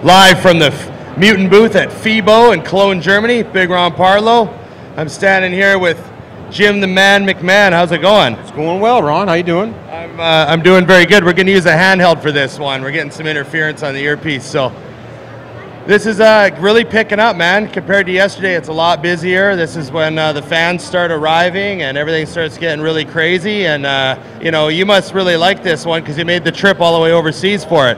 Live from the Mutant booth at FIBO in Cologne, Germany. Big Ron Parlow. I'm standing here with Jim the Man McMahon. How's it going? It's going well, Ron. How you doing? I'm doing very good. We're going to use a handheld for this one. We're getting some interference on the earpiece, so this is really picking up, man. Compared to yesterday, it's a lot busier. This is when the fans start arriving and everything starts getting really crazy. And you know, you must really like this one because you made the trip all the way overseas for it.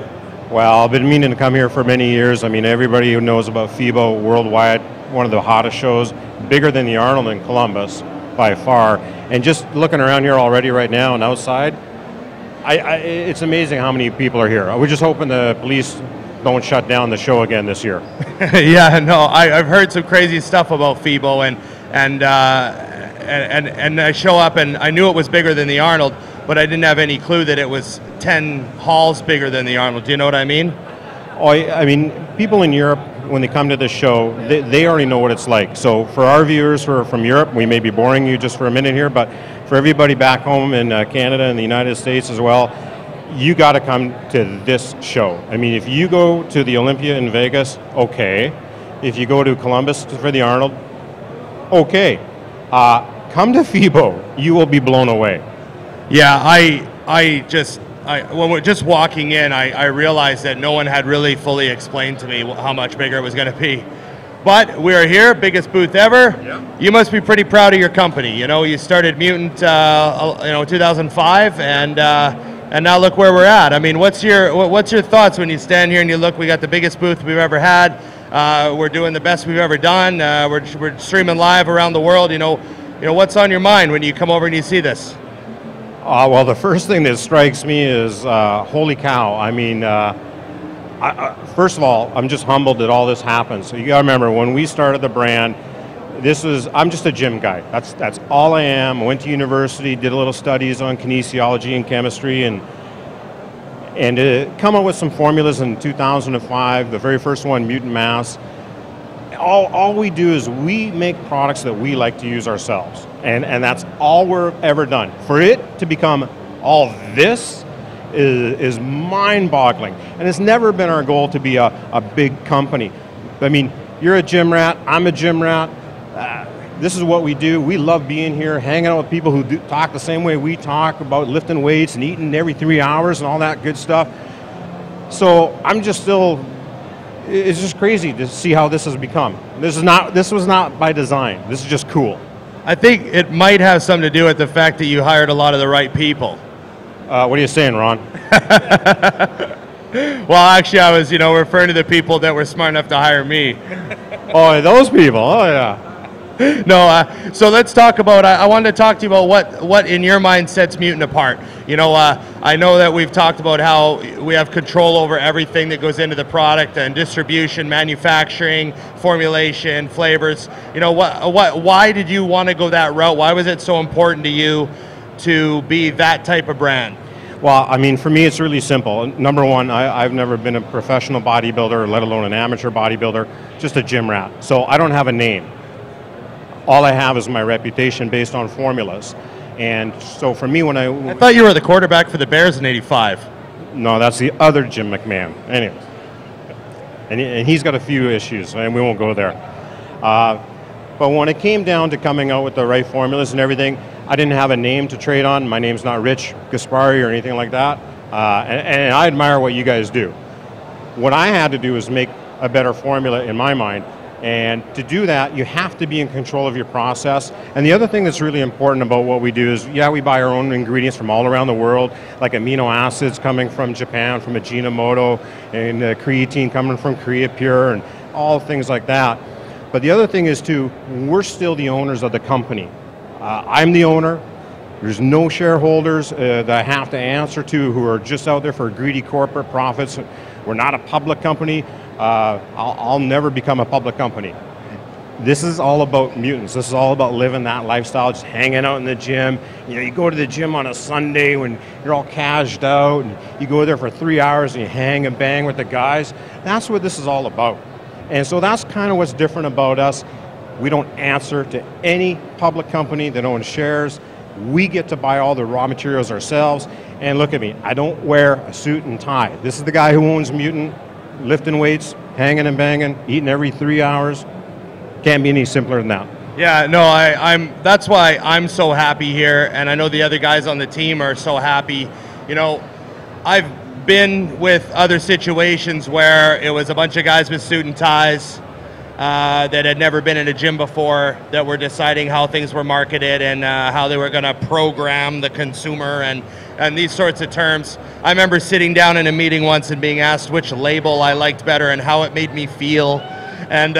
Well, I've been meaning to come here for many years. I mean, everybody who knows about FIBO worldwide, one of the hottest shows, bigger than the Arnold in Columbus by far. And just looking around here already right now and outside, it's amazing how many people are here. We're just hoping the police don't shut down the show again this year. Yeah, no, I've heard some crazy stuff about FIBO, and I show up and I knew it was bigger than the Arnold, but I didn't have any clue that it was 10 halls bigger than the Arnold. Do you know what I mean? Oh, I mean, people in Europe, when they come to this show, they already know what it's like. So for our viewers who are from Europe, we may be boring you just for a minute here, but for everybody back home in Canada and the United States as well, you got to come to this show. I mean, if you go to the Olympia in Vegas, okay. If you go to Columbus for the Arnold, okay. Come to FIBO, you will be blown away. Yeah, when we're just walking in, I realized that no one had really fully explained to me how much bigger it was going to be. But we are here, biggest booth ever. Yeah. You must be pretty proud of your company. You know, you started Mutant, 2005, and now look where we're at. I mean, what's your thoughts when you stand here and you look? We got the biggest booth we've ever had. We're doing the best we've ever done. We're streaming live around the world. You know, what's on your mind when you come over and you see this? Well, the first thing that strikes me is, holy cow. I mean, first of all, I'm just humbled that all this happened. So you got to remember, when we started the brand, I'm just a gym guy. That's all I am. I went to university, did a little studies on kinesiology and chemistry, and come up with some formulas in 2005, the very first one, Mutant Mass. All we do is we make products that we like to use ourselves. And that's all we're ever done. For it to become all this is mind-boggling. And it's never been our goal to be a big company. I mean, you're a gym rat, I'm a gym rat. This is what we do. We love being here, hanging out with people who talk the same way we talk about lifting weights and eating every 3 hours and all that good stuff. So I'm just still, it's just crazy to see how this has become. This was not by design. This is just cool. I think it might have something to do with the fact that you hired a lot of the right people. What are you saying, Ron? Well, actually, I was, referring to the people that were smart enough to hire me. Oh, those people. Oh, yeah. No, so let's talk about, I wanted to talk to you about what in your mind sets Mutant apart. I know that we've talked about how we have control over everything that goes into the product and distribution, manufacturing, formulation, flavors. Why did you want to go that route? Why was it so important to you to be that type of brand? Well, I mean, for me, it's really simple. Number one, I've never been a professional bodybuilder, let alone an amateur bodybuilder, just a gym rat. So I don't have a name. All I have is my reputation based on formulas. And so for me, I thought you were the quarterback for the Bears in '85. No, that's the other Jim McMahon. Anyways. And he's got a few issues, and we won't go there. But when it came down to coming out with the right formulas and everything, I didn't have a name to trade on. My name's not Rich Gaspari or anything like that. And I admire what you guys do. What I had to do was make a better formula in my mind. And to do that, you have to be in control of your process. And the other thing that's really important about what we do is, yeah, we buy our own ingredients from all around the world, like amino acids coming from Japan, from Ajinomoto, and creatine coming from Creapure, and all things like that. But the other thing is, too, we're still the owners of the company. I'm the owner. There's no shareholders that I have to answer to who are just out there for greedy corporate profits. We're not a public company. I'll never become a public company. This is all about Mutants. This is all about living that lifestyle, just hanging out in the gym. You go to the gym on a Sunday when you're all cashed out, and you go there for 3 hours and you hang and bang with the guys. That's what this is all about. And so that's kind of what's different about us. We don't answer to any public company that owns shares. We get to buy all the raw materials ourselves. And look at me, I don't wear a suit and tie. This is the guy who owns Mutant. lifting weights, hanging and banging, eating every 3 hours. Can't be any simpler than that. Yeah, no, that's why I'm so happy here, and I know the other guys on the team are so happy. You know, I've been with other situations where it was a bunch of guys with suit and ties that had never been in a gym before that were deciding how things were marketed and how they were going to program the consumer and these sorts of terms. I remember sitting down in a meeting once and being asked which label I liked better and how it made me feel. And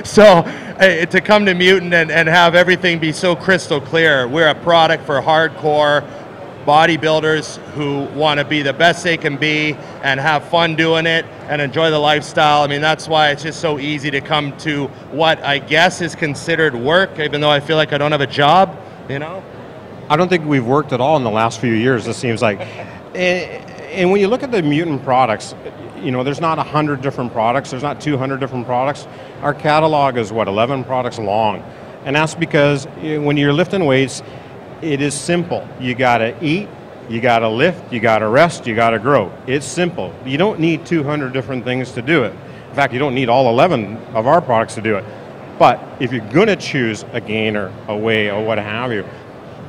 so to come to Mutant and have everything be so crystal clear, we're a product for hardcore bodybuilders who want to be the best they can be and have fun doing it and enjoy the lifestyle. I mean, that's why it's just so easy to come to what I guess is considered work, even though I feel like I don't have a job, you know? I don't think we've worked at all in the last few years, it seems like. And when you look at the Mutant products, you know, there's not 100 different products, there's not 200 different products. Our catalog is, what, 11 products long. And that's because when you're lifting weights, it is simple. You gotta eat, you gotta lift, you gotta rest, you gotta grow. It's simple. You don't need 200 different things to do it. In fact, you don't need all 11 of our products to do it. But if you're gonna choose a gainer, a whey, or what have you,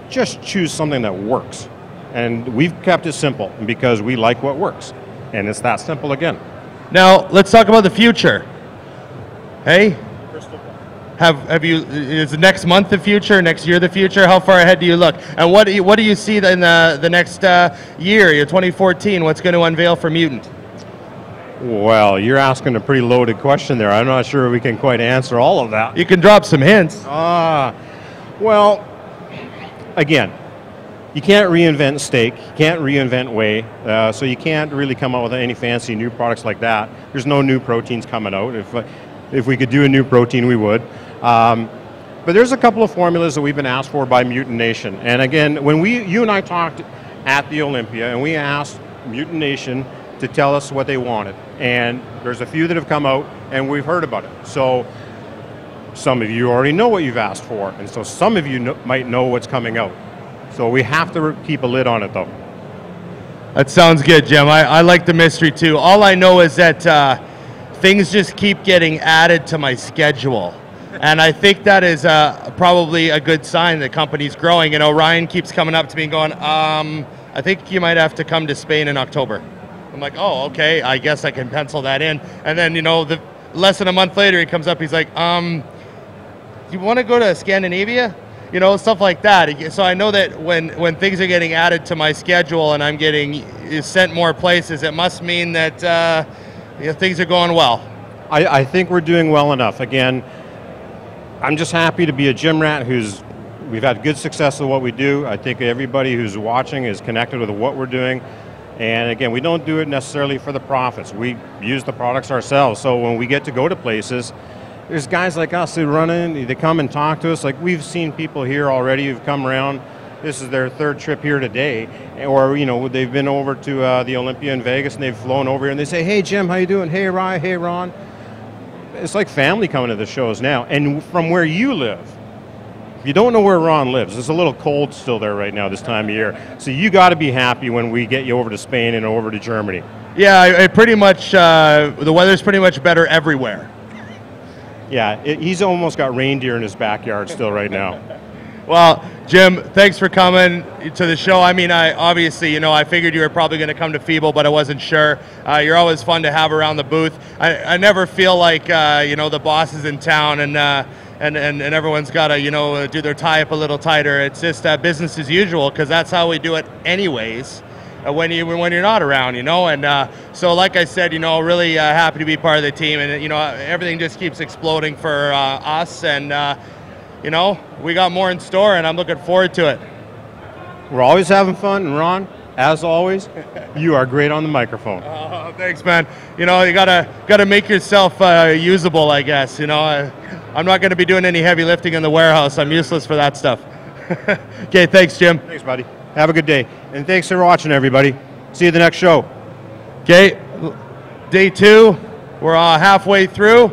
just choose something that works. And we've kept it simple because we like what works. And it's that simple again. Now, let's talk about the future. Hey? Have you, is next month the future, next year the future? How far ahead do you look? And what do you see in the next year, 2014, what's going to unveil for Mutant? Well, you're asking a pretty loaded question there. I'm not sure we can quite answer all of that. You can drop some hints. Well, again, you can't reinvent steak, you can't reinvent whey, so you can't really come out with any fancy new products like that. There's no new proteins coming out. If we could do a new protein, we would. But there's a couple of formulas that we've been asked for by Mutant Nation. And again, when you and I talked at the Olympia, and we asked Mutant Nation to tell us what they wanted. And there's a few that have come out, and we've heard about it. So some of you already know what you've asked for, and so some of you might know what's coming out. So we have to keep a lid on it, though. That sounds good, Jim. I like the mystery, too. All I know is that things just keep getting added to my schedule. And I think that is probably a good sign the company's growing. You know, Ryan keeps coming up to me and going, I think you might have to come to Spain in October. I'm like, oh, okay, I guess I can pencil that in. And then, you know, less than a month later, he comes up, he's like, you want to go to Scandinavia? You know, stuff like that. So I know that when things are getting added to my schedule and I'm getting sent more places, it must mean that you know, things are going well. I think we're doing well enough. Again, I'm just happy to be a gym rat we've had good success with what we do. I think everybody who's watching is connected with what we're doing. And again, we don't do it necessarily for the profits. We use the products ourselves. So when we get to go to places, there's guys like us who run in, they come and talk to us. Like, we've seen people here already who've come around. This is their third trip here today. Or, you know, they've been over to the Olympia in Vegas and they've flown over here and they say, hey, Jim, how you doing? Hey, Ryan, hey, Ron. It's like family coming to the shows now. And from where you live, if you don't know where Ron lives, it's a little cold still there right now this time of year. So you got to be happy when we get you over to Spain and over to Germany. Yeah, I pretty much, the weather's pretty much better everywhere. Yeah, he's almost got reindeer in his backyard still right now. Well, Jim, thanks for coming to the show. I mean, obviously, you know, I figured you were probably going to come to FIBO, but I wasn't sure. You're always fun to have around the booth. I never feel like, you know, the boss is in town and everyone's got to, you know, do their tie up a little tighter. It's just business as usual, because that's how we do it anyways. When you're not around, you know, and so like I said, you know, really happy to be part of the team, and you know, everything just keeps exploding for us, and you know, we got more in store, and I'm looking forward to it. We're always having fun, and Ron, as always, you are great on the microphone. Oh, thanks, man. You know, you gotta make yourself usable, I guess. You know, I'm not going to be doing any heavy lifting in the warehouse. I'm useless for that stuff. Okay, thanks, Jim. Thanks, buddy. Have a good day. And thanks for watching, everybody. See you at the next show. Okay, day 2. We're halfway through.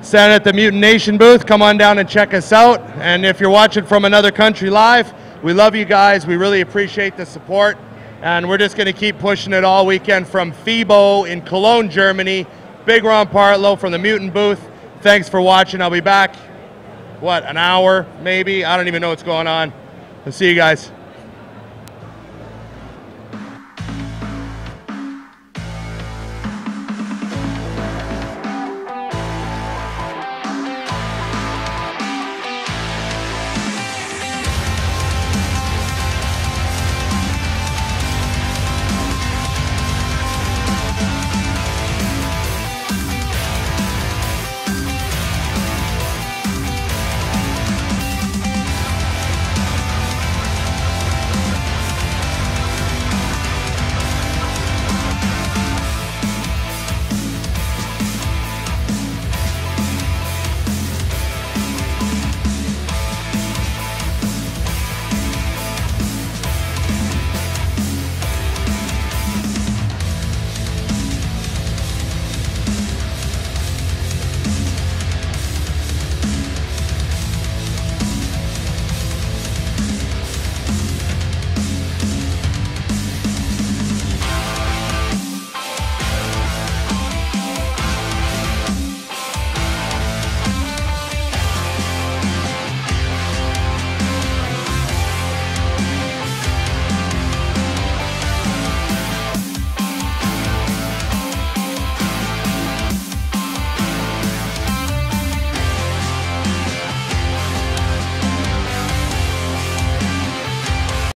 Standing at the Mutant Nation booth. Come on down and check us out. And if you're watching from another country live, we love you guys. We really appreciate the support. And we're just going to keep pushing it all weekend from FIBO in Cologne, Germany. Big Ron Partlow from the Mutant booth. Thanks for watching. I'll be back, what, an hour maybe? I don't even know what's going on. I'll see you guys.